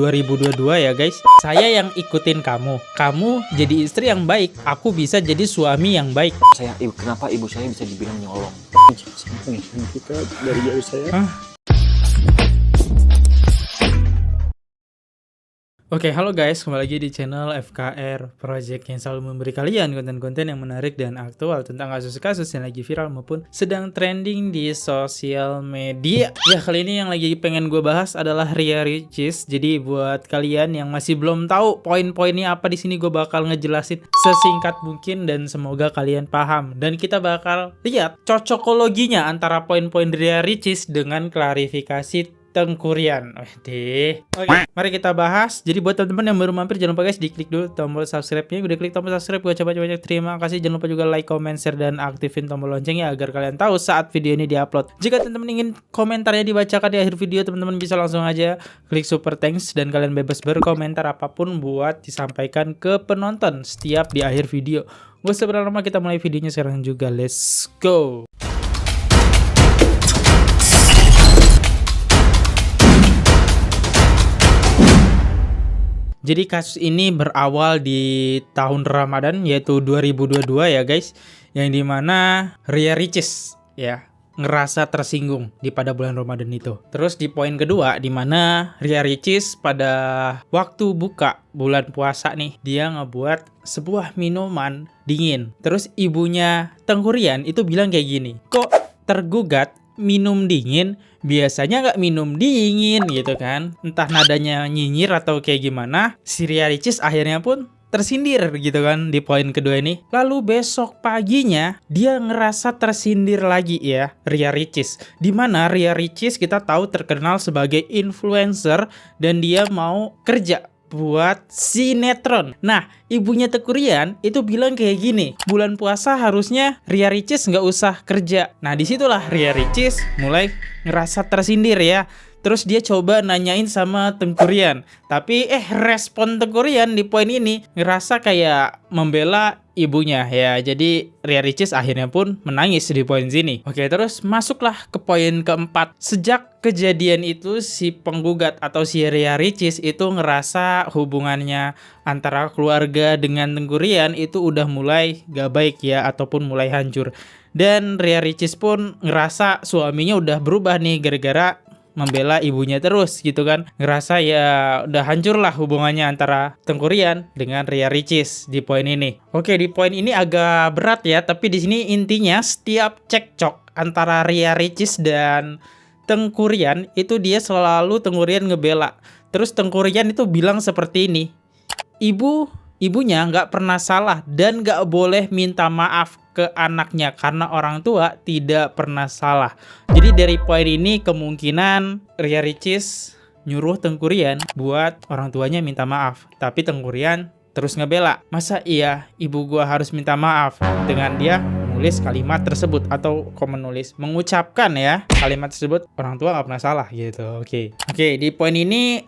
2022 ya guys. Saya yang ikutin kamu jadi istri yang baik, aku bisa jadi suami yang baik. Kenapa ibu saya bisa dibilang nyolong? Kita dari jauh saya. Oke, halo guys, kembali lagi di channel FKR Project yang selalu memberi kalian konten-konten yang menarik dan aktual tentang kasus-kasus yang lagi viral maupun sedang trending di sosial media. Ya, kali ini yang lagi pengen gue bahas adalah Ria Ricis. Jadi buat kalian yang masih belum tahu poin-poinnya apa di sini, gue bakal ngejelasin sesingkat mungkin dan semoga kalian paham. Dan kita bakal lihat cocokologinya antara poin-poin Ria Ricis dengan klarifikasi Tengku Ryan. Oke, mari kita bahas. Jadi buat teman-teman yang baru mampir, jangan lupa guys diklik dulu tombol subscribe-nya. Udah klik tombol subscribe, gue coba banyak terima kasih. Jangan lupa juga like, comment, share, dan aktifin tombol loncengnya agar kalian tahu saat video ini diupload. Jika teman-teman ingin komentarnya dibacakan di akhir video, teman-teman bisa langsung aja klik super thanks dan kalian bebas berkomentar apapun buat disampaikan ke penonton setiap di akhir video. Gue sebenarnya kita mulai videonya sekarang juga. Let's go. Jadi kasus ini berawal di tahun Ramadan yaitu 2022 ya guys, yang dimana Ria Ricis ya ngerasa tersinggung di pada bulan Ramadan itu. Terus di poin kedua dimana Ria Ricis pada waktu buka bulan puasa nih, dia ngebuat sebuah minuman dingin. Terus ibunya Tengku Ryan itu bilang kayak gini, kok tergugat minum dingin, biasanya nggak minum dingin gitu kan. Entah nadanya nyinyir atau kayak gimana, si Ria Ricis akhirnya pun tersindir gitu kan di poin kedua ini. Lalu besok paginya dia ngerasa tersindir lagi ya, Ria Ricis. Dimana Ria Ricis kita tahu terkenal sebagai influencer dan dia mau kerja buat sinetron. Nah, ibunya Tengku Ryan itu bilang kayak gini, bulan puasa harusnya Ria Ricis nggak usah kerja. Nah, disitulah Ria Ricis mulai ngerasa tersindir ya. Terus dia coba nanyain sama Tengku Ryan. Tapi respon Tengku Ryan di poin ini ngerasa kayak membela ibunya ya. Jadi Ria Ricis akhirnya pun menangis di poin sini. Oke, terus masuklah ke poin keempat. Sejak kejadian itu si penggugat atau si Ria Ricis itu ngerasa hubungannya antara keluarga dengan Tengku Ryan itu udah mulai gak baik ya, ataupun mulai hancur. Dan Ria Ricis pun ngerasa suaminya udah berubah nih gara-gara membela ibunya terus gitu kan. Ngerasa ya udah hancur lah hubungannya antara Tengku Ryan dengan Ria Ricis di poin ini. Oke, di poin ini agak berat ya, tapi di sini intinya setiap cekcok antara Ria Ricis dan Tengku Ryan itu dia selalu Tengku Ryan ngebela. Terus Tengku Ryan itu bilang seperti ini, ibunya nggak pernah salah dan nggak boleh minta maaf ke anaknya karena orang tua tidak pernah salah. Jadi dari poin ini kemungkinan Ria Ricis nyuruh Tengku Ryan buat orang tuanya minta maaf, tapi Tengku Ryan terus ngebela. Masa iya ibu gua harus minta maaf? Dengan dia menulis kalimat tersebut atau mengucapkan ya kalimat tersebut, orang tua nggak pernah salah gitu. Oke, di poin ini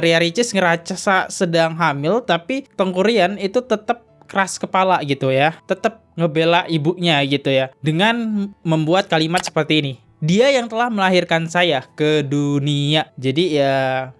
Ria Ricis ngerasa sedang hamil, tapi Tengku Ryan itu tetap keras kepala gitu ya, tetap ngebela ibunya gitu ya, dengan membuat kalimat seperti ini, dia yang telah melahirkan saya ke dunia, jadi ya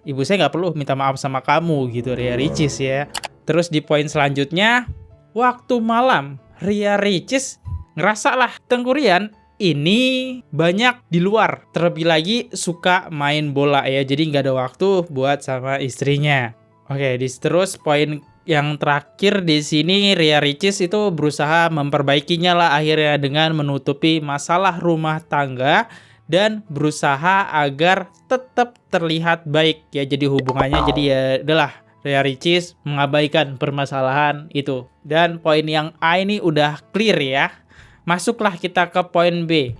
ibu saya nggak perlu minta maaf sama kamu gitu Ria Ricis ya. Terus di poin selanjutnya, waktu malam Ria Ricis ngerasa lah Tengku Ryan ini banyak di luar, terlebih lagi suka main bola ya, jadi nggak ada waktu buat sama istrinya. Oke, terus poin yang terakhir di sini, Ria Ricis itu berusaha memperbaikinya lah akhirnya dengan menutupi masalah rumah tangga dan berusaha agar tetap terlihat baik ya. Jadi hubungannya jadi ya udahlah, Ria Ricis mengabaikan permasalahan itu. Dan poin yang A ini udah clear ya. Masuklah kita ke poin B.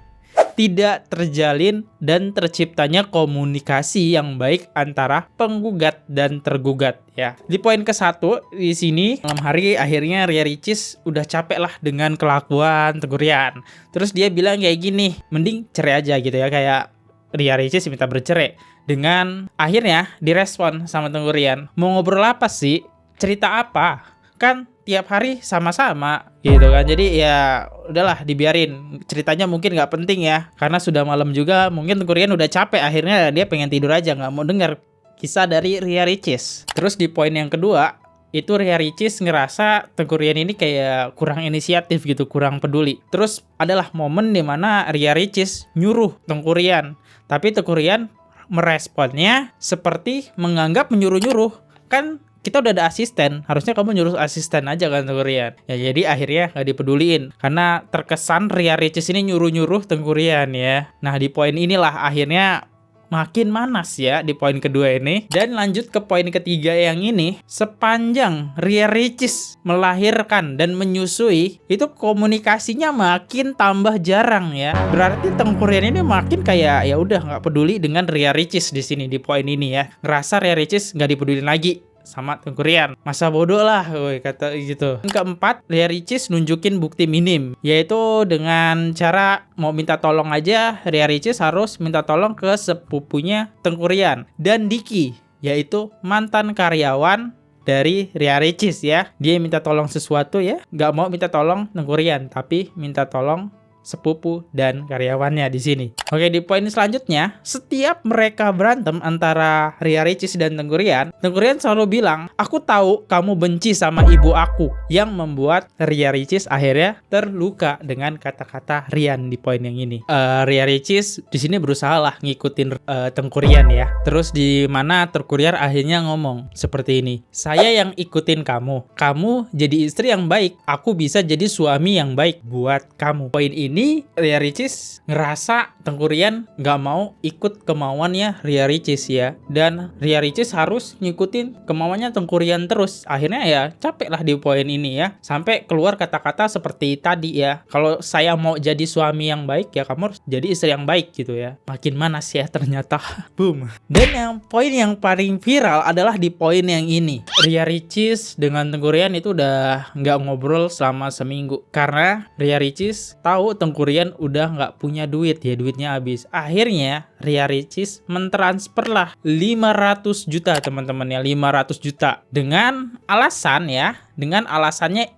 Tidak terjalin dan terciptanya komunikasi yang baik antara penggugat dan tergugat ya. Di poin ke-1 di sini, malam hari akhirnya Ria Ricis udah capek lah dengan kelakuan Tengku Ryan. Terus dia bilang kayak gini, mending cerai aja gitu ya, kayak Ria Ricis minta bercerai. Dengan akhirnya direspon sama Tengku Ryan, mau ngobrol apa sih? Cerita apa? Kan tiap hari sama-sama gitu kan. Jadi ya udahlah dibiarin, ceritanya mungkin nggak penting ya, karena sudah malam juga, mungkin Tengku Ryan udah capek, akhirnya dia pengen tidur aja, nggak mau dengar kisah dari Ria Ricis. Terus di poin yang kedua, itu Ria Ricis ngerasa Tengku Ryan ini kayak kurang inisiatif gitu, kurang peduli. Terus adalah momen dimana Ria Ricis nyuruh Tengku Ryan, tapi Tengku Ryan meresponnya seperti menganggap menyuruh-nyuruh. Kan kita udah ada asisten, harusnya kamu nyuruh asisten aja kan Tengku Ryan. Ya jadi akhirnya gak dipeduliin karena terkesan Ria Ricis ini nyuruh-nyuruh Tengku Ryan ya. Nah di poin inilah akhirnya makin manas ya di poin kedua ini. Dan lanjut ke poin ketiga yang ini, sepanjang Ria Ricis melahirkan dan menyusui, itu komunikasinya makin tambah jarang ya. Berarti Tengku Ryan ini makin kayak ya udah nggak peduli dengan Ria Ricis di sini di poin ini ya. Ngerasa Ria Ricis nggak dipedulin lagi sama Tengku Ryan. Masa bodoh lah, woy, kata gitu. Yang keempat, Ria Ricis nunjukin bukti minim, yaitu dengan cara mau minta tolong aja, Ria Ricis harus minta tolong ke sepupunya Tengku Ryan dan Diki, yaitu mantan karyawan dari Ria Ricis ya. Dia minta tolong sesuatu ya, nggak mau minta tolong Tengku Ryan, tapi minta tolong sepupu dan karyawannya di sini. Oke, di poin selanjutnya, setiap mereka berantem antara Ria Ricis dan Tengku Ryan selalu bilang, "Aku tahu kamu benci sama ibu aku," yang membuat Ria Ricis akhirnya terluka dengan kata-kata Ryan di poin yang ini. Ria Ricis di sini berusaha lah ngikutin Tengku Ryan ya. Terus di mana Tengku Ryan akhirnya ngomong seperti ini, "Saya yang ikutin kamu. Kamu jadi istri yang baik. Aku bisa jadi suami yang baik buat kamu." Poin ini Ria Ricis ngerasa Tengku Ryan nggak mau ikut kemauannya Ria Ricis ya, dan Ria Ricis harus ngikutin kemauannya Tengku Ryan terus. Akhirnya ya capek lah di poin ini ya, sampai keluar kata-kata seperti tadi ya, kalau saya mau jadi suami yang baik ya kamu harus jadi istri yang baik gitu ya. Makin manas ya ternyata. Boom. Dan yang poin yang paling viral adalah di poin yang ini. Ria Ricis dengan Tengku Ryan itu udah nggak ngobrol selama seminggu karena Ria Ricis tahu Tengku Ryan udah nggak punya duit ya, duitnya habis. Akhirnya Ria Ricis mentransfer lah 500 juta teman-teman ya, 500 juta dengan alasannya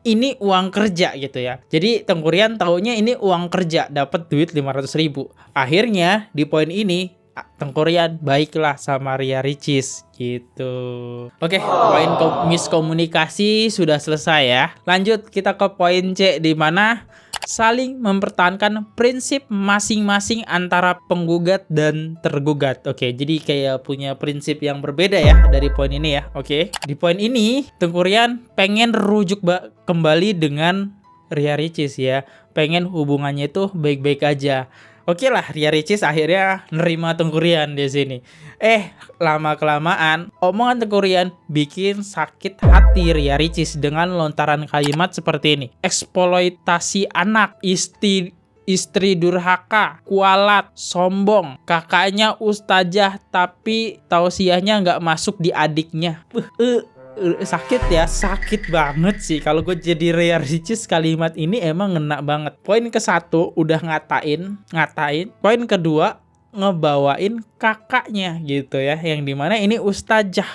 ini uang kerja gitu ya. Jadi Tengku Ryan taunya ini uang kerja, dapat duit 500 ribu. Akhirnya di poin ini Tengku Ryan baiklah sama Ria Ricis gitu. Oke, poin miskomunikasi sudah selesai ya. Lanjut kita ke poin C, di mana saling mempertahankan prinsip masing-masing antara penggugat dan tergugat. Oke, jadi kayak punya prinsip yang berbeda ya dari poin ini ya. Oke, di poin ini Tengku Ryan pengen rujuk kembali dengan Ria Ricis ya. Pengen hubungannya itu baik-baik aja. Oke lah, Ria Ricis akhirnya nerima Tengku Ryan di sini. Lama-kelamaan omongan Tengku Ryan bikin sakit hati Ria Ricis dengan lontaran kalimat seperti ini. Eksploitasi anak, istri durhaka, kualat, sombong, kakaknya ustazah tapi tausiahnya nggak masuk di adiknya. Sakit ya, sakit banget sih. Kalau gue jadi Ria Ricis, kalimat ini emang ngena banget. Poin ke-1 udah ngatain. Poin kedua ngebawain kakaknya gitu ya, yang dimana ini ustazah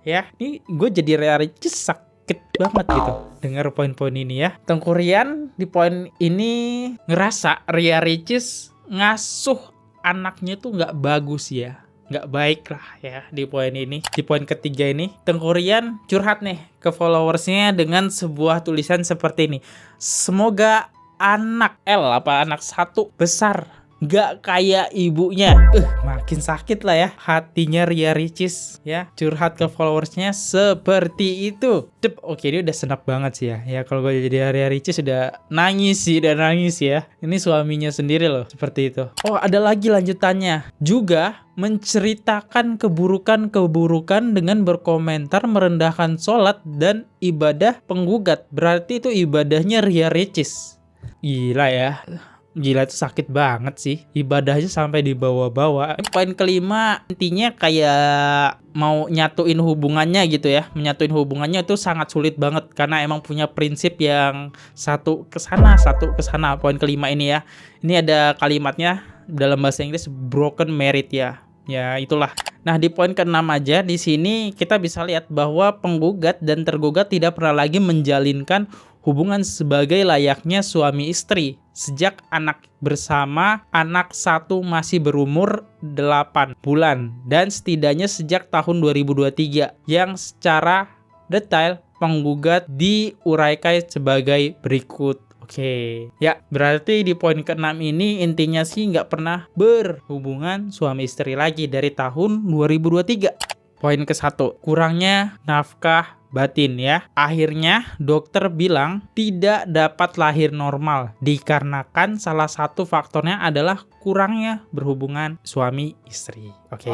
ya. Ini gue jadi Ria Ricis sakit banget gitu dengar poin-poin ini ya. Tengku Ryan di poin ini ngerasa Ria Ricis ngasuh anaknya tuh nggak bagus ya, nggak baik lah ya di poin ini. Di poin ketiga ini Tengku Ryan curhat nih ke followersnya dengan sebuah tulisan seperti ini. Semoga anak satu besar nggak kayak ibunya. Makin sakit lah ya hatinya Ria Ricis ya, curhat ke followersnya seperti itu. Oke, dia udah senap banget sih ya. Ya kalau gue jadi Ria Ricis udah nangis ya. Ini suaminya sendiri loh seperti itu. Oh, ada lagi lanjutannya. Juga menceritakan keburukan dengan berkomentar merendahkan sholat dan ibadah penggugat. Berarti itu ibadahnya Ria Ricis. Gila ya. Gila, itu sakit banget sih. Ibadahnya sampai dibawa-bawa. Poin kelima intinya kayak mau nyatuin hubungannya gitu ya. Menyatuin hubungannya itu sangat sulit banget karena emang punya prinsip yang satu kesana. Poin kelima ini ya. Ini ada kalimatnya dalam bahasa Inggris, broken marriage ya. Ya itulah. Nah di poin ke-6 aja di sini kita bisa lihat bahwa penggugat dan tergugat tidak pernah lagi menjalinkan hubungan sebagai layaknya suami istri sejak anak bersama anak satu masih berumur 8 bulan dan setidaknya sejak tahun 2023 yang secara detail penggugat diuraikan sebagai berikut. Oke, ya berarti di poin ke-6 ini intinya sih nggak pernah berhubungan suami istri lagi dari tahun 2023. Poin ke-1, kurangnya nafkah batin ya. Akhirnya dokter bilang tidak dapat lahir normal dikarenakan salah satu faktornya adalah kurangnya berhubungan suami istri. Oke.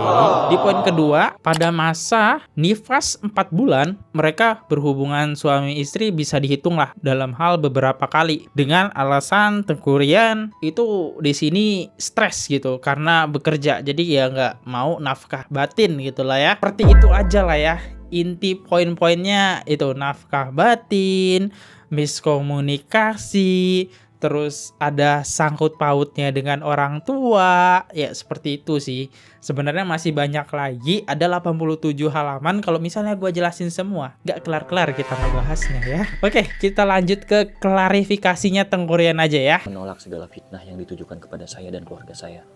Di poin kedua, pada masa nifas 4 bulan, mereka berhubungan suami istri bisa dihitung lah dalam hal beberapa kali dengan alasan Tengku Rian itu di sini stres gitu karena bekerja. Jadi ya nggak mau nafkah batin gitu lah ya. Seperti itu aja lah ya. Inti poin-poinnya itu nafkah batin, miskomunikasi, terus ada sangkut pautnya dengan orang tua, ya seperti itu sih. Sebenarnya masih banyak lagi, ada 87 halaman. Kalau misalnya gue jelasin semua, gak kelar-kelar kita ngebahasnya ya. Oke, kita lanjut ke klarifikasinya Tengku Rian aja ya. Menolak segala fitnah yang ditujukan kepada saya dan keluarga saya.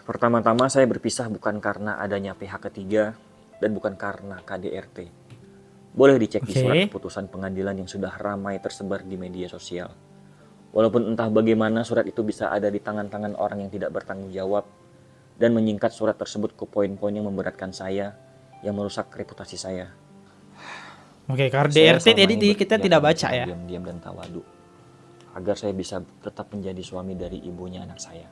Pertama-tama saya berpisah bukan karena adanya pihak ketiga dan bukan karena KDRT. Boleh dicek di surat keputusan pengadilan yang sudah ramai tersebar di media sosial. Walaupun entah bagaimana surat itu bisa ada di tangan-tangan orang yang tidak bertanggung jawab dan menyingkat surat tersebut ke poin-poin yang memberatkan saya, yang merusak reputasi saya. Oke, KDRT jadi kita tidak baca ya. Diam-diam dan tawadu agar saya bisa tetap menjadi suami dari ibunya anak saya.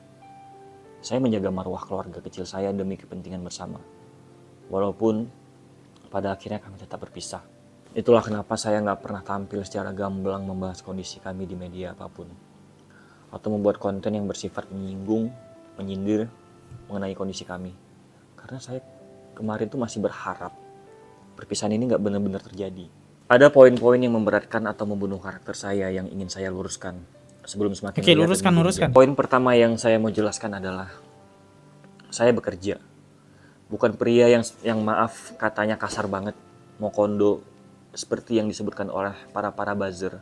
Saya menjaga marwah keluarga kecil saya demi kepentingan bersama. Walaupun pada akhirnya kami tetap berpisah. Itulah kenapa saya nggak pernah tampil secara gamblang membahas kondisi kami di media apapun. Atau membuat konten yang bersifat menyinggung, menyindir mengenai kondisi kami. Karena saya kemarin tuh masih berharap perpisahan ini nggak benar-benar terjadi. Ada poin-poin yang memberatkan atau membunuh karakter saya yang ingin saya luruskan. Sebelum semakin luruskan. Poin pertama yang saya mau jelaskan adalah saya bekerja. Bukan pria yang maaf katanya kasar banget, mau kondo seperti yang disebutkan oleh para buzzer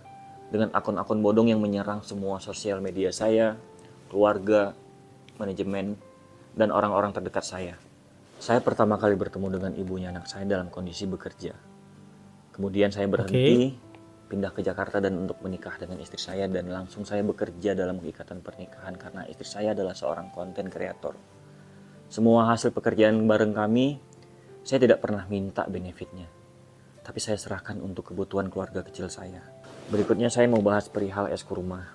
dengan akun-akun bodong yang menyerang semua sosial media saya, keluarga, manajemen, dan orang-orang terdekat saya. Saya pertama kali bertemu dengan ibunya anak saya dalam kondisi bekerja. Kemudian saya berhenti, pindah ke Jakarta dan untuk menikah dengan istri saya dan langsung saya bekerja dalam ikatan pernikahan karena istri saya adalah seorang konten kreator. Semua hasil pekerjaan bareng kami, saya tidak pernah minta benefitnya. Tapi saya serahkan untuk kebutuhan keluarga kecil saya. Berikutnya saya mau bahas perihal es kurma.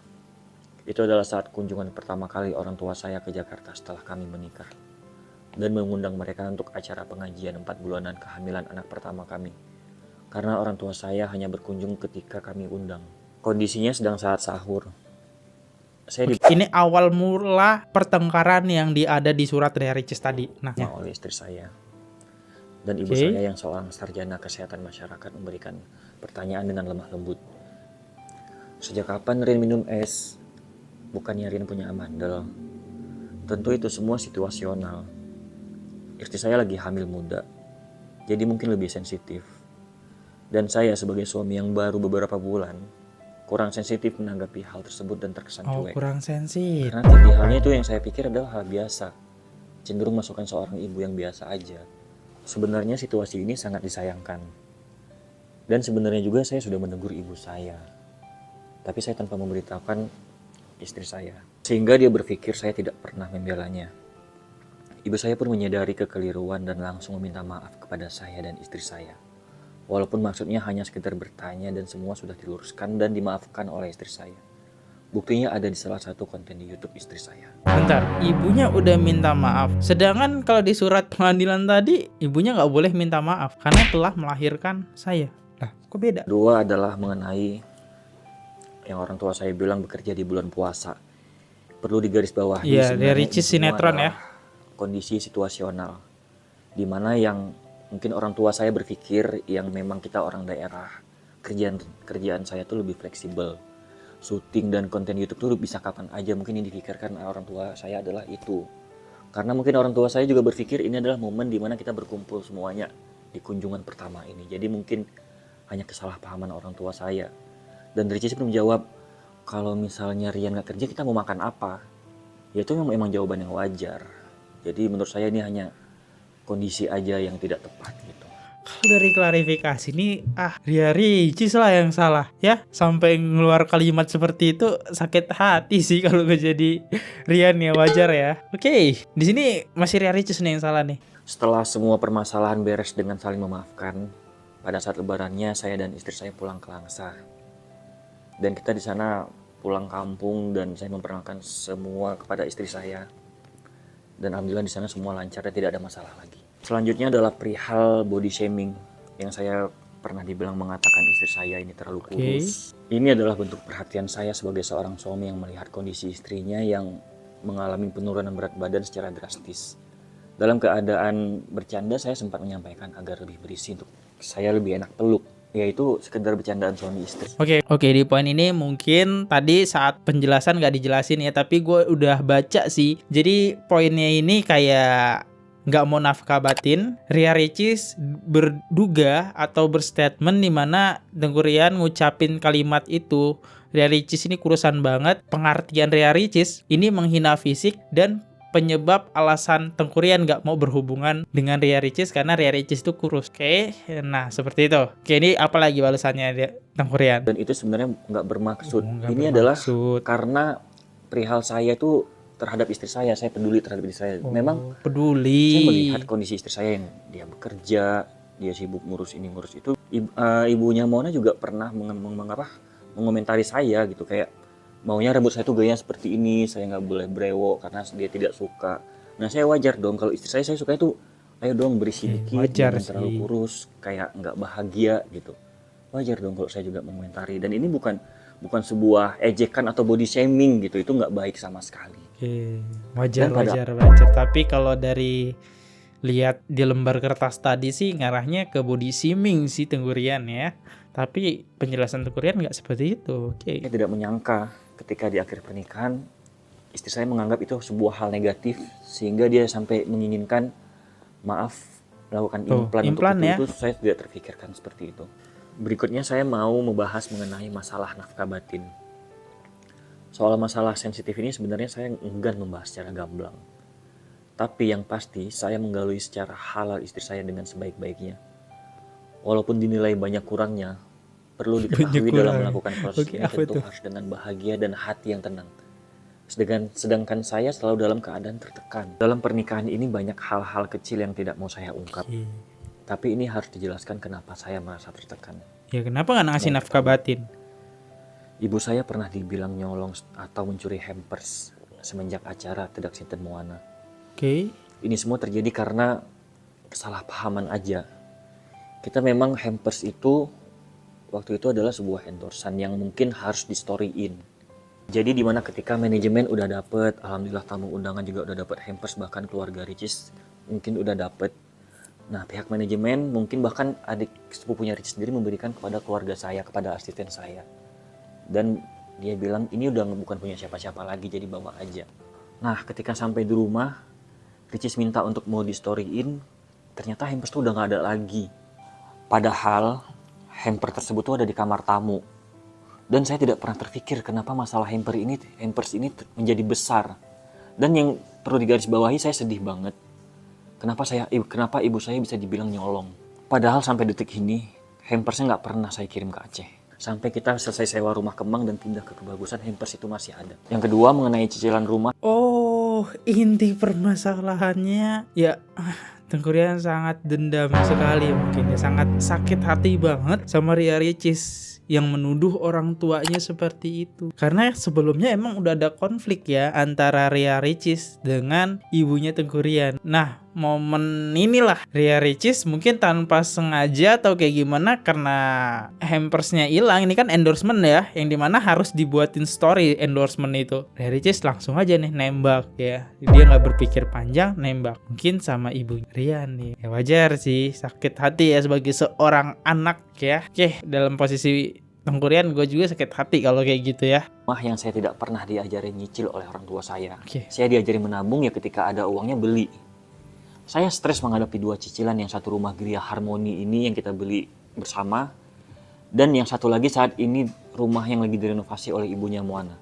Itu adalah saat kunjungan pertama kali orang tua saya ke Jakarta setelah kami menikah. Dan mengundang mereka untuk acara pengajian 4 bulanan kehamilan anak pertama kami. Karena orang tua saya hanya berkunjung ketika kami undang. Kondisinya sedang saat sahur. Ini awal mula pertengkaran yang ada di surat dari Ricis tadi. Nah, oleh istri saya dan ibu saya yang seorang sarjana kesehatan masyarakat memberikan pertanyaan dengan lemah lembut. Sejak kapan Rin minum es? Bukannya Rin punya amandel? Tentu itu semua situasional. Istri saya lagi hamil muda, jadi mungkin lebih sensitif. Dan saya sebagai suami yang baru beberapa bulan kurang sensitif menanggapi hal tersebut dan terkesan cuek. Kurang sensitif. Karena tinggi halnya itu yang saya pikir adalah hal biasa. Cenderung masukkan seorang ibu yang biasa aja. Sebenarnya situasi ini sangat disayangkan. Dan sebenarnya juga saya sudah menegur ibu saya. Tapi saya tanpa memberitahukan istri saya. Sehingga dia berpikir saya tidak pernah membelanya. Ibu saya pun menyadari kekeliruan dan langsung meminta maaf kepada saya dan istri saya. Walaupun maksudnya hanya sekedar bertanya dan semua sudah diluruskan dan dimaafkan oleh istri saya. Buktinya ada di salah satu konten di YouTube istri saya. Bentar, ibunya udah minta maaf. Sedangkan kalau di surat pengadilan tadi, ibunya nggak boleh minta maaf karena telah melahirkan saya. Lah, kok beda? Kedua adalah mengenai yang orang tua saya bilang bekerja di bulan puasa. Perlu digarisbawahi. Iya, dari Ricis sinetron ya. Kondisi situasional. Dimana yang mungkin orang tua saya berpikir yang memang kita orang daerah, kerjaan saya tuh lebih fleksibel. Syuting dan konten YouTube tuh bisa kapan aja, mungkin yang dipikirkan orang tua saya adalah itu. Karena mungkin orang tua saya juga berpikir ini adalah momen dimana kita berkumpul semuanya di kunjungan pertama ini. Jadi mungkin hanya kesalahpahaman orang tua saya. Dan Ricis pun menjawab, kalau misalnya Rian nggak kerja kita mau makan apa? Ya itu memang jawaban yang wajar. Jadi menurut saya ini hanya kondisi aja yang tidak tepat gitu. Kalau dari klarifikasi ini, Ria Ricis lah yang salah ya. Sampai ngeluar kalimat seperti itu sakit hati sih kalau gue jadi Rian ya, wajar ya. Oke, di sini masih Ria Ricis nih yang salah nih. Setelah semua permasalahan beres dengan saling memaafkan, pada saat lebarannya saya dan istri saya pulang ke Langsa. Dan kita di sana pulang kampung dan saya memperkenalkan semua kepada istri saya. Dan alhamdulillah di sana semua lancar dan tidak ada masalah lagi. Selanjutnya adalah perihal body shaming yang saya pernah dibilang mengatakan istri saya ini terlalu kurus. Ini adalah bentuk perhatian saya sebagai seorang suami yang melihat kondisi istrinya yang mengalami penurunan berat badan secara drastis. Dalam keadaan bercanda saya sempat menyampaikan agar lebih berisi untuk saya lebih enak peluk. Yaitu sekedar bercandaan suami istri. Oke, di poin ini mungkin tadi saat penjelasan gak dijelasin ya, tapi gue udah baca sih. Jadi poinnya ini kayak nggak mau nafkah batin. Ria Ricis berduga atau berstatement di mana Teuku Ryan ngucapin kalimat itu, Ria Ricis ini kurusan banget. Pengertian Ria Ricis ini menghina fisik dan penyebab alasan Teuku Ryan nggak mau berhubungan dengan Ria Ricis karena Ria Ricis itu kurus. Oke, nah seperti itu. Oke, ini apa lagi balasannya Teuku Ryan? Dan itu sebenarnya nggak bermaksud. Nggak Ini bermaksud. adalah karena perihal saya itu terhadap istri saya peduli terhadap istri saya. Memang peduli. saya melihat kondisi istri saya yang dia bekerja, dia sibuk ngurus ini ngurus itu. Ibunya Mona juga pernah mengomentari saya gitu, kayak maunya rambut saya tuh gayanya seperti ini, saya nggak boleh brewok karena dia tidak suka. Nah saya wajar dong kalau istri saya suka itu, ayo dong berisi dikit, jangan terlalu kurus, kayak nggak bahagia gitu. Wajar dong kalau saya juga mengomentari. Dan ini bukan sebuah ejekan atau body shaming gitu, itu nggak baik sama sekali. Oke, wajar. Tapi kalau dari lihat di lembar kertas tadi sih ngarahnya ke body shaming sih Teuku Ryan ya. Tapi penjelasan Teuku Ryan nggak seperti itu. Oke. Saya tidak menyangka ketika di akhir pernikahan istri saya menganggap itu sebuah hal negatif sehingga dia sampai menginginkan melakukan implan untuk itu saya tidak terpikirkan seperti itu. Berikutnya saya mau membahas mengenai masalah nafkah batin. Soal masalah sensitif ini sebenarnya saya enggan membahas secara gamblang. Tapi yang pasti saya menggalui secara halal istri saya dengan sebaik-baiknya. Walaupun dinilai banyak kurangnya, perlu diketahui dalam melakukan proses ini tentu harus dengan bahagia dan hati yang tenang. Sedangkan saya selalu dalam keadaan tertekan. Dalam pernikahan ini banyak hal-hal kecil yang tidak mau saya ungkap. Tapi ini harus dijelaskan kenapa saya merasa tertekan. Ya kenapa nggak ngasih nafkah batin? Ibu saya pernah dibilang nyolong atau mencuri hampers semenjak acara Tidak Sinten Moana. Oke. Ini semua terjadi karena kesalahpahaman aja. Kita memang hampers itu waktu itu adalah sebuah endorsan yang mungkin harus di storyin. Jadi dimana ketika manajemen udah dapet, alhamdulillah tamu undangan juga udah dapet hampers, bahkan keluarga Ricis mungkin udah dapet. Nah pihak manajemen mungkin bahkan adik sepupunya Ricis sendiri memberikan kepada keluarga saya, kepada asisten saya. Dan dia bilang ini udah bukan punya siapa-siapa lagi, jadi bawa aja. Nah ketika sampai di rumah, Ricis minta untuk mau di storyin, ternyata hampers tuh udah gak ada lagi. Padahal hamper tersebut tuh ada di kamar tamu. Dan saya tidak pernah terpikir kenapa masalah hampers ini menjadi besar. Dan yang perlu digarisbawahi, saya sedih banget. Kenapa ibu saya bisa dibilang nyolong. Padahal sampai detik ini hampersnya gak pernah saya kirim ke Aceh. Sampai kita selesai sewa rumah Kemang dan pindah ke Kebagusan, hampers itu masih ada. Yang kedua mengenai cicilan rumah. Oh, inti permasalahannya ya Teuku Ryan sangat dendam sekali mungkin ya, sangat sakit hati banget sama Ria Ricis yang menuduh orang tuanya seperti itu. Karena sebelumnya emang udah ada konflik ya antara Ria Ricis dengan ibunya Teuku Ryan. Nah, momen inilah Ria Ricis mungkin tanpa sengaja atau kayak gimana karena hampersnya hilang. Ini kan endorsement ya, yang dimana harus dibuatin story endorsement itu. Ria Ricis langsung aja nih nembak ya. Dia nggak berpikir panjang, nembak. Mungkin sama ibunya Rian nih. Ya wajar sih, sakit hati ya sebagai seorang anak ya. Oke, dalam posisi Teuku Ryan gue juga sakit hati kalau kayak gitu ya. Rumah yang saya tidak pernah diajarin nyicil oleh orang tua saya. Saya diajarin menabung ya ketika ada uangnya beli. Saya stres menghadapi dua cicilan, yang satu rumah Gria Harmoni ini yang kita beli bersama, dan yang satu lagi saat ini rumah yang lagi direnovasi oleh ibunya Moana.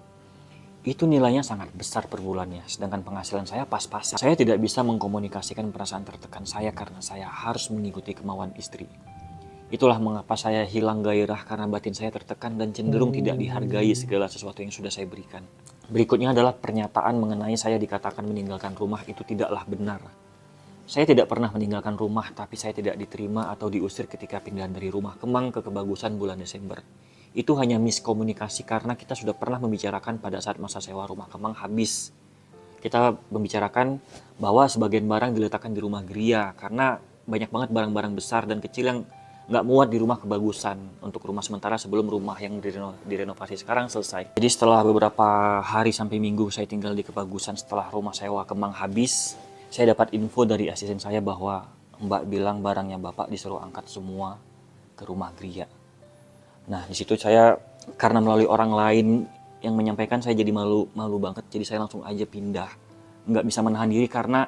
Itu nilainya sangat besar per bulannya, sedangkan penghasilan saya pas-pasan. Saya tidak bisa mengkomunikasikan perasaan tertekan saya karena saya harus mengikuti kemauan istri. Itulah mengapa saya hilang gairah karena batin saya tertekan dan cenderung tidak dihargai segala sesuatu yang sudah saya berikan. Berikutnya adalah pernyataan mengenai saya dikatakan meninggalkan rumah itu tidaklah benar. Saya tidak pernah meninggalkan rumah, tapi saya tidak diterima atau diusir ketika pindahan dari rumah Kemang ke Kebagusan bulan Desember. Itu hanya miskomunikasi karena kita sudah pernah membicarakan pada saat masa sewa rumah Kemang habis. Kita membicarakan bahwa sebagian barang diletakkan di rumah Gria karena banyak banget barang-barang besar dan kecil yang nggak muat di rumah Kebagusan untuk rumah sementara sebelum rumah yang direnovasi sekarang selesai. Jadi setelah beberapa hari sampai minggu saya tinggal di Kebagusan setelah rumah sewa Kemang habis, saya dapat info dari asisten saya bahwa Mbak bilang barangnya Bapak disuruh angkat semua ke rumah Gria. Nah, di situ saya karena melalui orang lain yang menyampaikan, saya jadi malu banget. Jadi saya langsung aja pindah. Nggak bisa menahan diri karena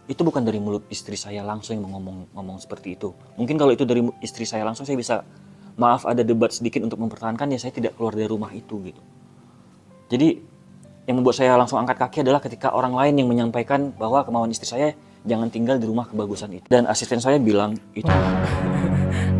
itu bukan dari mulut istri saya langsung yang ngomong seperti itu. Mungkin kalau itu dari istri saya langsung saya bisa, maaf ada debat sedikit untuk mempertahankan ya saya tidak keluar dari rumah itu gitu. Jadi yang membuat saya langsung angkat kaki adalah ketika orang lain yang menyampaikan bahwa kemauan istri saya jangan tinggal di rumah Kebagusan itu. Dan asisten saya bilang itu.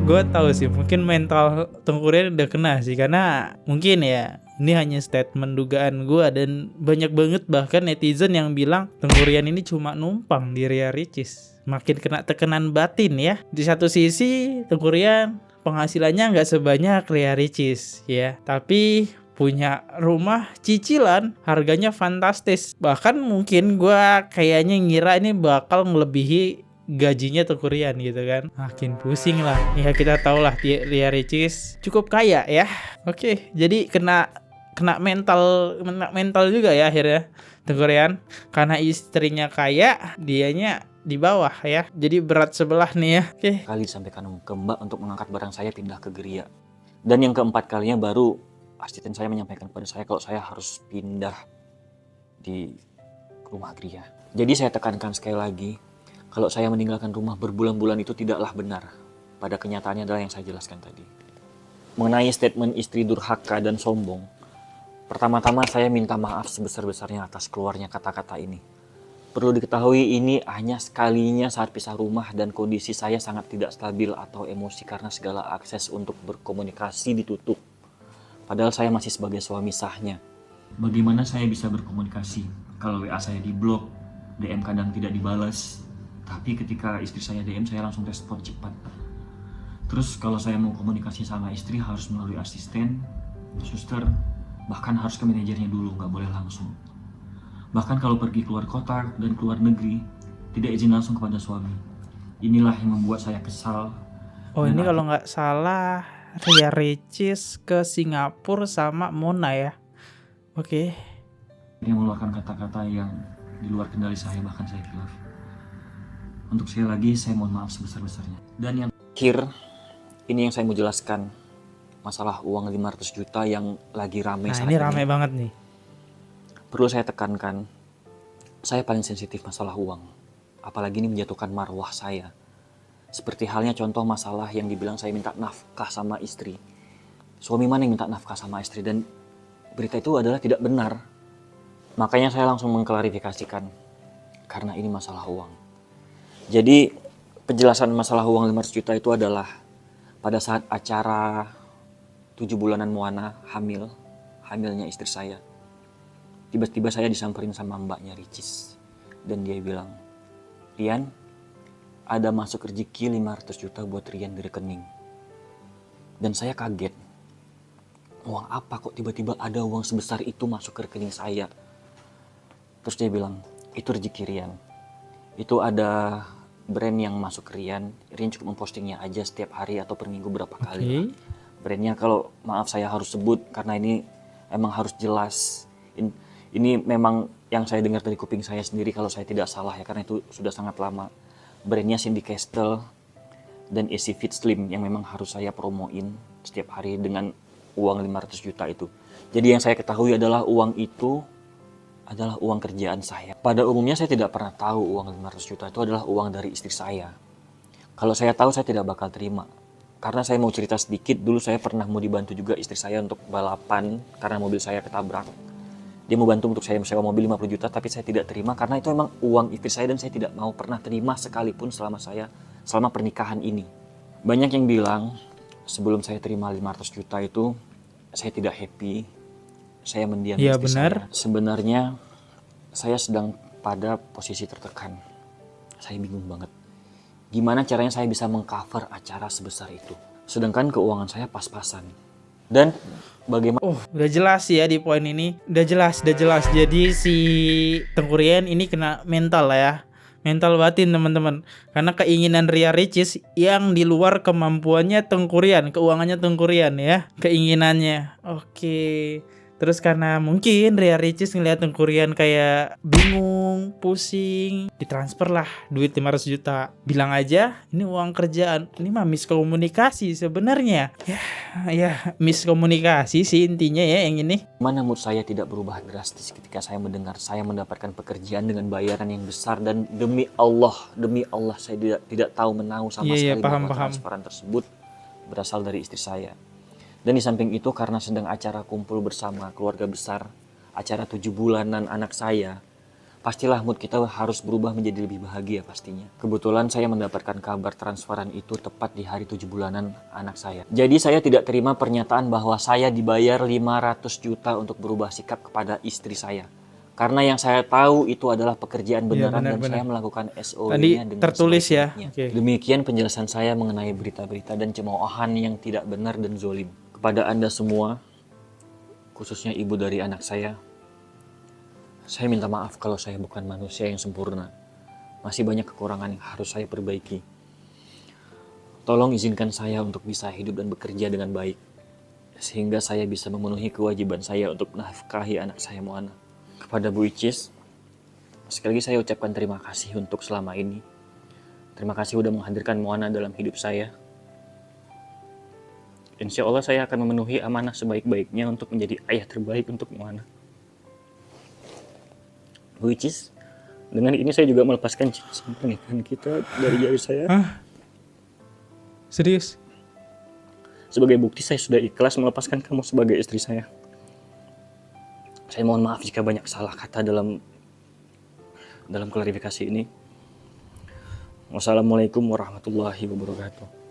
Gue tahu sih, mungkin mental Tengku Rian udah kena sih, karena mungkin ya ini hanya statement dugaan gue, dan banyak banget bahkan netizen yang bilang Tengku Rian ini cuma numpang di Ria Ricis. Makin kena tekanan batin ya. Di satu sisi Tengku Rian penghasilannya nggak sebanyak Ria Ricis ya, tapi punya rumah cicilan harganya fantastis. Bahkan mungkin gue kayaknya ngira ini bakal melebihi gajinya Tengku Rian gitu kan. Makin pusing lah. Ya kita tahu lah Ria Ricis cukup kaya ya. Oke, jadi kena mental juga ya akhirnya Tengku Rian, karena istrinya kaya, dianya di bawah ya. Jadi berat sebelah nih ya. Oke. Kali disampaikan ke Mbak untuk mengangkat barang saya pindah ke Gria. Dan yang keempat kalinya baru asisten saya menyampaikan kepada saya kalau saya harus pindah di rumah Gria. Jadi saya tekankan sekali lagi, kalau saya meninggalkan rumah berbulan-bulan itu tidaklah benar. Pada kenyataannya adalah yang saya jelaskan tadi. Mengenai statement istri durhaka dan sombong, pertama-tama saya minta maaf sebesar-besarnya atas keluarnya kata-kata ini. Perlu diketahui ini hanya sekalinya saat pisah rumah dan kondisi saya sangat tidak stabil atau emosi karena segala akses untuk berkomunikasi ditutup. Padahal saya masih sebagai suami sahnya. Bagaimana saya bisa berkomunikasi kalau WA saya diblok, DM kadang tidak dibalas, tapi ketika istri saya DM saya langsung respon cepat. Terus kalau saya mau komunikasi sama istri harus melalui asisten, suster, bahkan harus ke manajernya dulu, nggak boleh langsung. Bahkan kalau pergi keluar kota dan keluar negeri, tidak izin langsung kepada suami. Inilah yang membuat saya kesal. Oh, ini kalau nggak salah Ria Ricis ke Singapura sama Mona ya. Oke. Dia mengeluarkan kata-kata yang di luar kendali saya, bahkan saya hilaf. Untuk sekali lagi saya mohon maaf sebesar-besarnya. Dan yang terakhir, ini yang saya mau jelaskan, masalah uang 500 juta yang lagi rame saat ini. Nah, ini rame banget nih. Perlu saya tekankan, saya paling sensitif masalah uang. Apalagi ini menjatuhkan marwah saya. Seperti halnya contoh masalah yang dibilang saya minta nafkah sama istri. Suami mana yang minta nafkah sama istri? Dan berita itu adalah tidak benar. Makanya saya langsung mengklarifikasikan, karena ini masalah uang. Jadi penjelasan masalah uang 500 juta itu adalah pada saat acara 7 bulanan Moana hamilnya istri saya. Tiba-tiba saya disamperin sama mbaknya Ricis. Dan dia bilang, Rian, ada masuk rezeki 500 juta buat Rian di rekening. Dan saya kaget. Uang apa kok tiba-tiba ada uang sebesar itu masuk ke rekening saya? Terus dia bilang, itu rezeki Rian. Itu ada brand yang masuk ke Rian cukup mempostingnya aja setiap hari atau per minggu berapa kali lah. Brandnya kalau maaf saya harus sebut karena ini emang harus jelas. Ini memang yang saya dengar dari kuping saya sendiri kalau saya tidak salah ya, karena itu sudah sangat lama. Brandnya Cindy Castle dan Easy Fit Slim yang memang harus saya promoin setiap hari dengan uang 500 juta itu. Jadi yang saya ketahui adalah uang itu adalah uang kerjaan saya. Pada umumnya saya tidak pernah tahu uang 500 juta itu adalah uang dari istri saya. Kalau saya tahu saya tidak bakal terima. Karena saya mau cerita sedikit, dulu saya pernah mau dibantu juga istri saya untuk balapan karena mobil saya ketabrak. Dia mau bantu untuk saya sewa mobil 50 juta, tapi saya tidak terima karena itu emang uang istri saya dan saya tidak mau pernah terima sekalipun selama pernikahan ini. Banyak yang bilang sebelum saya terima 500 juta itu saya tidak happy, saya mendiam Iya, istri benar. saya. Sebenarnya saya sedang pada posisi tertekan. Saya bingung banget. Gimana caranya saya bisa mengcover acara sebesar itu? Sedangkan keuangan saya pas-pasan. Dan bagaimana? Oh, udah jelas ya di poin ini. Udah jelas. Jadi si Teuku Ryan ini kena mental lah ya. Mental batin teman-teman. Karena keinginan Ria Ricis yang di luar kemampuannya Teuku Ryan, keuangannya Teuku Ryan ya, keinginannya. Oke. Terus karena mungkin Ria Ricis ngeliat Teuku Ryan kayak bingung, pusing, ditransfer lah duit 500 juta. Bilang aja ini uang kerjaan. Ini mah miskomunikasi sebenarnya. Ya miskomunikasi sih intinya ya yang ini. Mana mood saya tidak berubah drastis ketika saya mendengar saya mendapatkan pekerjaan dengan bayaran yang besar, dan demi Allah saya tidak tahu menahu sama sekali bahwa transferan tersebut berasal dari istri saya. Dan di samping itu karena sedang acara kumpul bersama keluarga besar, acara 7 bulanan anak saya, pastilah mood kita harus berubah menjadi lebih bahagia pastinya. Kebetulan saya mendapatkan kabar transferan itu tepat di hari 7 bulanan anak saya. Jadi saya tidak terima pernyataan bahwa saya dibayar 500 juta untuk berubah sikap kepada istri saya. Karena yang saya tahu itu adalah pekerjaan beneran, dan saya melakukan SOW-nya dengan tertulis ya. Okay. Demikian penjelasan saya mengenai berita-berita dan cemoohan yang tidak benar dan zolim. Kepada Anda semua, khususnya ibu dari anak saya minta maaf kalau saya bukan manusia yang sempurna. Masih banyak kekurangan yang harus saya perbaiki. Tolong izinkan saya untuk bisa hidup dan bekerja dengan baik, sehingga saya bisa memenuhi kewajiban saya untuk menafkahi anak saya Moana. Kepada Bu Icis, sekali lagi saya ucapkan terima kasih untuk selama ini. Terima kasih udah menghadirkan Moana dalam hidup saya. Insya Allah saya akan memenuhi amanah sebaik-baiknya untuk menjadi ayah terbaik untuk Moana. Bu Icis, dengan ini saya juga melepaskan cincin pernikahan kita dari jari saya. Hah? Serius? Sebagai bukti saya sudah ikhlas melepaskan kamu sebagai istri saya. Saya mohon maaf jika banyak salah kata dalam klarifikasi ini. Wassalamualaikum warahmatullahi wabarakatuh.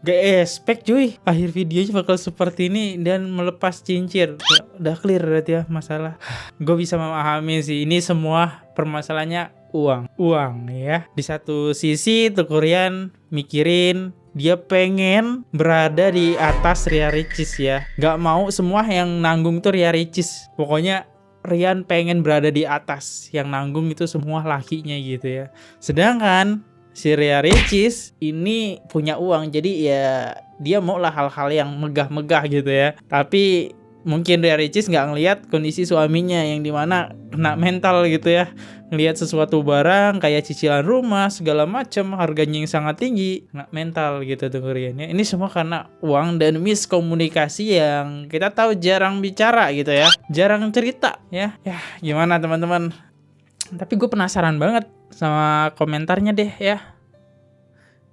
Gak expect cuy, akhir videonya bakal seperti ini dan melepas cincin. Ya, udah clear berarti ya masalah. Gue bisa memahami sih, ini semua permasalahannya uang ya. Di satu sisi Teuku Ryan mikirin dia pengen berada di atas Ria Ricis ya. Gak mau semua yang nanggung tuh Ria Ricis. Pokoknya Ryan pengen berada di atas, yang nanggung itu semua lakinya gitu ya. Sedangkan si Ria Ricis ini punya uang, jadi ya dia mau lah hal-hal yang megah-megah gitu ya. Tapi mungkin Ria Ricis nggak ngelihat kondisi suaminya yang dimana kena mental gitu ya. Ngelihat sesuatu barang kayak cicilan rumah segala macam harganya yang sangat tinggi, kena mental gitu tuh Rian ya. Ini semua karena uang dan miskomunikasi yang kita tahu jarang bicara gitu ya, jarang cerita ya. Ya gimana teman-teman? Tapi gue penasaran banget sama komentarnya deh ya.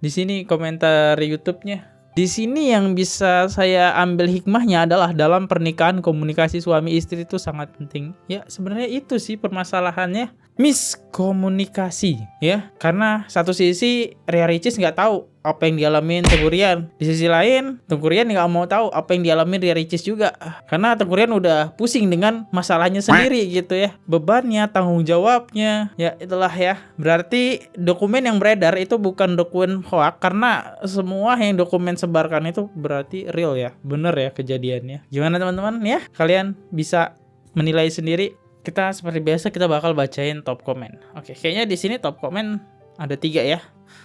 Di sini komentar YouTube-nya. Di sini yang bisa saya ambil hikmahnya adalah dalam pernikahan komunikasi suami istri itu sangat penting. Ya sebenarnya itu sih permasalahannya, miskomunikasi ya. Karena satu sisi Ria Ricis nggak tahu apa yang dialamin Teuku Ryan. Di sisi lain Teuku Ryan nggak mau tahu apa yang dialamin Ria Ricis juga. Karena Teuku Ryan udah pusing dengan masalahnya sendiri gitu ya. Bebannya, tanggung jawabnya. Ya itulah ya. Berarti dokumen yang beredar itu bukan dokumen hoax, karena semua yang dokumen sebarkan itu berarti real ya. Bener ya kejadiannya. Gimana teman-teman ya? Kalian bisa menilai sendiri. Kita seperti biasa kita bakal bacain top komen. Oke, kayaknya di sini top komen ada 3 ya.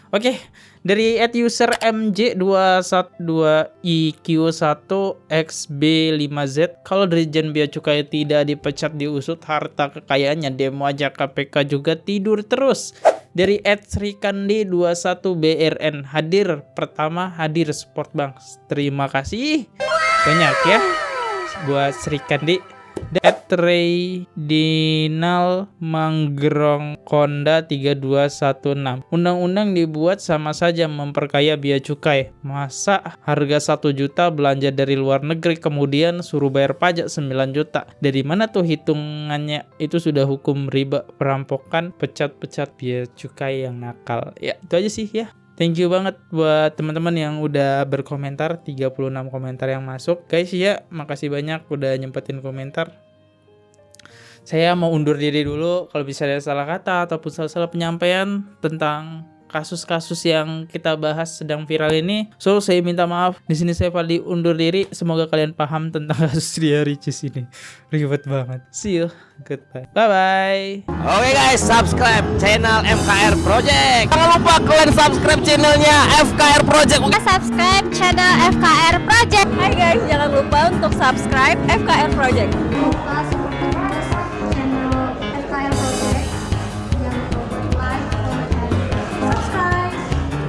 Oke, dari @user MJ212IQ1XB5Z, kalau Dirjen Bea Cukai tidak dipecat diusut harta kekayaannya, demo aja KPK juga tidur terus. Dari @srikandi21BRN, hadir pertama hadir Sport Bank. Terima kasih banyak ya buat Sri Kandi. Reydinal Manggrong Konda 3216. Undang-undang dibuat sama saja memperkaya bea cukai. Masa harga 1 juta belanja dari luar negeri kemudian suruh bayar pajak 9 juta. Dari mana tuh hitungannya? Itu sudah hukum riba, perampokan, pecat-pecat bea cukai yang nakal. Ya, itu aja sih ya. Thank you banget buat teman-teman yang udah berkomentar, 36 komentar yang masuk. Guys ya, makasih banyak udah nyempetin komentar. Saya mau undur diri dulu kalau bisa ada salah kata ataupun salah penyampaian tentang kasus-kasus yang kita bahas sedang viral ini. So, saya minta maaf. Di sini saya Fadli undur diri. Semoga kalian paham tentang kasus Ria Ricis ini. Ribet banget. See you. Goodbye. Bye-bye. Oke guys, subscribe channel FKR Project. Jangan lupa kalian subscribe channelnya FKR Project. Subscribe channel FKR Project. Hai guys, jangan lupa untuk subscribe FKR Project.